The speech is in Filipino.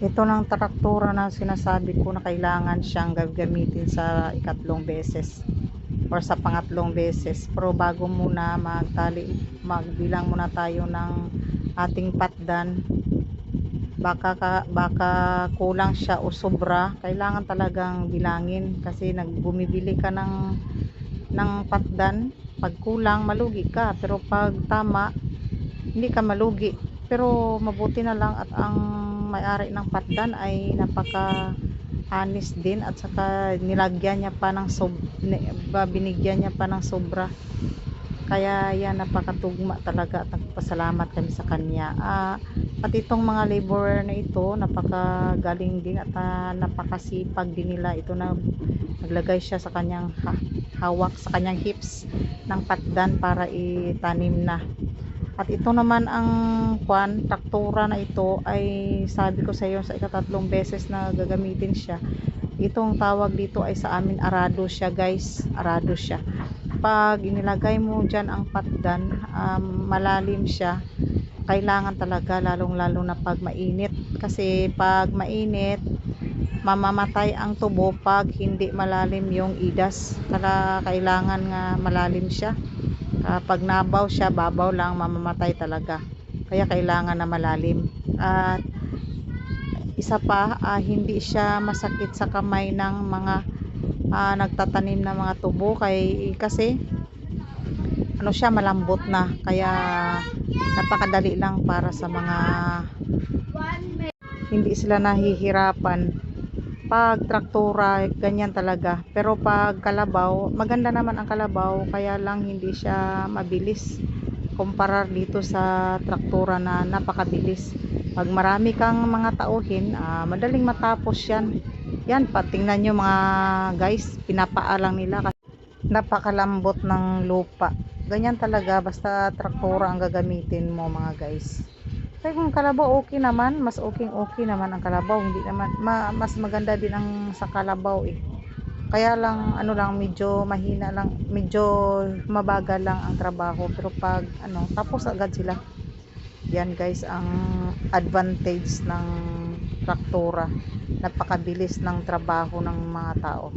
Ito ng traktora na sinasabi ko na kailangan siyang gagamitin sa ikatlong beses or sa pangatlong beses. Pero bago muna magbilang muna tayo ng ating patdan. Baka kulang siya o sobra. Kailangan talagang bilangin kasi bumibili ka ng patdan. Pag kulang, malugi ka. Pero pag tama, hindi ka malugi. Pero mabuti na lang at ang may-ari ng patdan ay napaka honest din at saka nilagyan niya pa ng binigyan niya pa ng sobra. Kaya yan, napakatugma talaga at nagpasalamat kami sa kanya. At itong mga laborer na ito, napakagaling din at napakasipag din nila. Ito na naglagay siya sa kanyang hawak, sa kanyang hips ng patdan para itanim na. At ito naman ang traktora na ito ay sabi ko sa iyo sa ikatatlong beses na gagamitin siya. Itong tawag dito ay sa amin arado siya guys, arado siya. Pag inilagay mo dyan ang patdan, malalim siya. Kailangan talaga lalong lalo na pag mainit. Kasi pag mainit, mamamatay ang tubo pag hindi malalim yung idas. Kailangan nga malalim siya. Pag nabaw siya, babaw lang, mamamatay talaga. Kaya kailangan na malalim. At isa pa, hindi siya masakit sa kamay ng mga nagtatanim ng mga tubo kasi ano siya, malambot na. Kaya napakadali lang para sa mga hindi sila nahihirapan. Pag traktora, ganyan talaga. Pero pag kalabaw, maganda naman ang kalabaw, kaya lang hindi siya mabilis kumparar dito sa traktora na napakabilis. Pag marami kang mga tauhin, madaling matapos yan. Yan, tingnan nyo mga guys, pinapaalang nila kasi napakalambot ng lupa. Ganyan talaga, basta traktora ang gagamitin mo mga guys. Kaya kung kalabaw, okay naman, mas okay naman ang kalabaw. Hindi naman mas maganda din ang sa kalabaw eh. Kaya lang medyo mahina lang, medyo mabagal lang ang trabaho. Pero pag tapos agad sila. Yan guys ang advantage ng traktora. Napakabilis ng trabaho ng mga tao.